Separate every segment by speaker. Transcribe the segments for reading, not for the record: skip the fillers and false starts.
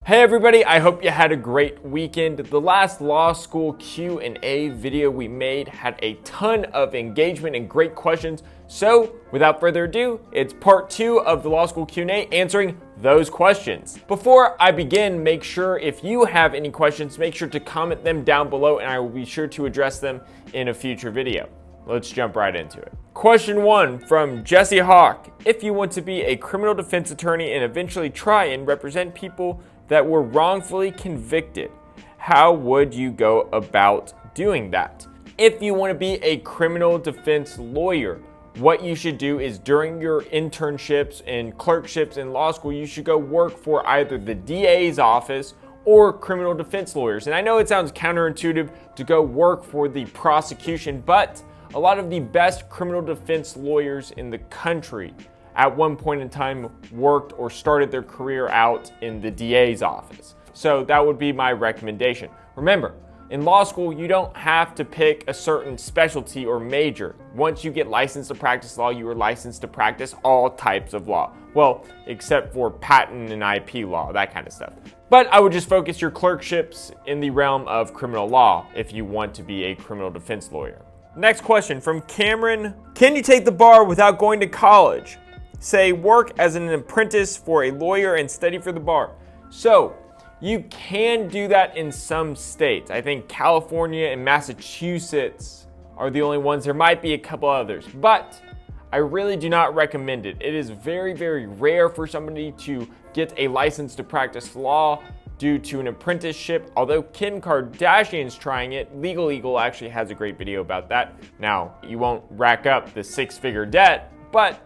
Speaker 1: Hey everybody, I hope you had a great weekend. The last law school Q&A video we made had a ton of engagement and great questions. So without further ado, it's part 2 of the law school Q&A answering those questions. Before I begin, make sure if you have any questions, make sure to comment them down below and I will be sure to address them in a future video. Let's jump right into it. Question 1 from Jesse Hawk. If you want to be a criminal defense attorney and eventually try and represent people that were wrongfully convicted, how would you go about doing that? If you want to be a criminal defense lawyer, what you should do is during your internships and clerkships in law school, you should go work for either the DA's office or criminal defense lawyers. And I know it sounds counterintuitive to go work for the prosecution, but a lot of the best criminal defense lawyers in the country at one point in time worked or started their career out in the DA's office. So that would be my recommendation. Remember, in law school, you don't have to pick a certain specialty or major. Once you get licensed to practice law, you are licensed to practice all types of law. Well, except for patent and IP law, that kind of stuff. But I would just focus your clerkships in the realm of criminal law if you want to be a criminal defense lawyer. Next question from Cameron. Can you take the bar without going to college? Say work as an apprentice for a lawyer and study for the bar. So you can do that in some states. I think California and Massachusetts are the only ones. There might be a couple others, but I really do not recommend it. It is very, very rare for somebody to get a license to practice law due to an apprenticeship. Although Kim Kardashian's trying it, Legal Eagle actually has a great video about that. Now, you won't rack up the 6-figure debt, but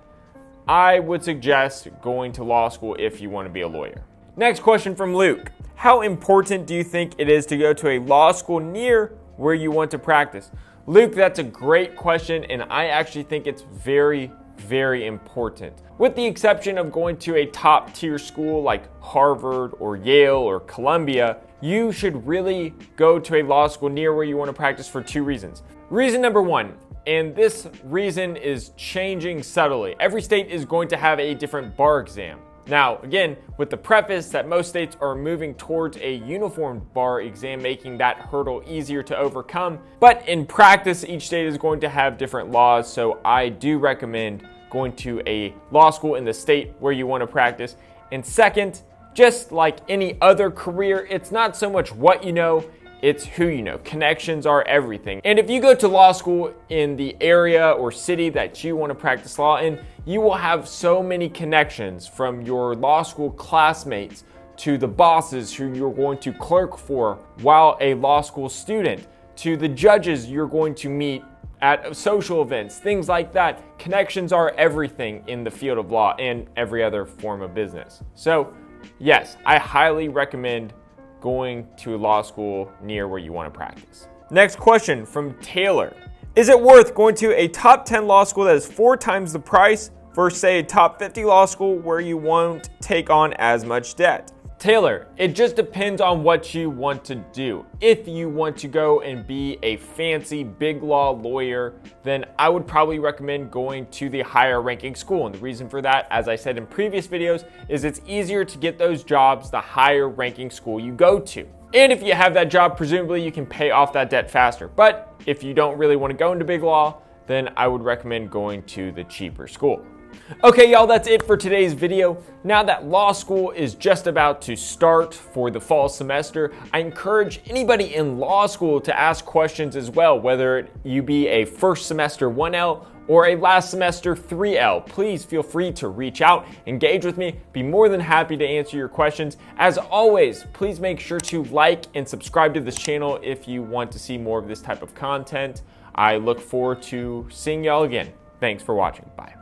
Speaker 1: I would suggest going to law school if you want to be a lawyer. Next question from Luke. How important do you think it is to go to a law school near where you want to practice? Luke, that's a great question, and I actually think it's very, very important. With the exception of going to a top tier school like Harvard or Yale or Columbia, you should really go to a law school near where you want to practice for 2 reasons. Reason number 1, and this reason is changing subtly. Every state is going to have a different bar exam. Now, again, with the preface that most states are moving towards a uniform bar exam, making that hurdle easier to overcome. But in practice, each state is going to have different laws, so I do recommend going to a law school in the state where you want to practice. And second, just like any other career, it's not so much what you know, it's who you know. Connections are everything. And if you go to law school in the area or city that you want to practice law in, you will have so many connections from your law school classmates to the bosses who you're going to clerk for while a law school student, to the judges you're going to meet at social events, things like that. Connections are everything in the field of law and every other form of business. So yes, I highly recommend going to law school near where you want to practice. Next question from Taylor. Is it worth going to a top 10 law school that is 4 times the price versus say a top 50 law school where you won't take on as much debt? Taylor, it just depends on what you want to do. If you want to go and be a fancy big law lawyer, then I would probably recommend going to the higher ranking school. And the reason for that, as I said in previous videos, is it's easier to get those jobs the higher ranking school you go to. And if you have that job, presumably you can pay off that debt faster. But if you don't really want to go into big law, then I would recommend going to the cheaper school. Okay, y'all, that's it for today's video. Now that law school is just about to start for the fall semester, I encourage anybody in law school to ask questions as well, whether you be a first semester 1L or a last semester 3L. Please feel free to reach out, engage with me, be more than happy to answer your questions. As always, please make sure to like and subscribe to this channel if you want to see more of this type of content. I look forward to seeing y'all again. Thanks for watching. Bye.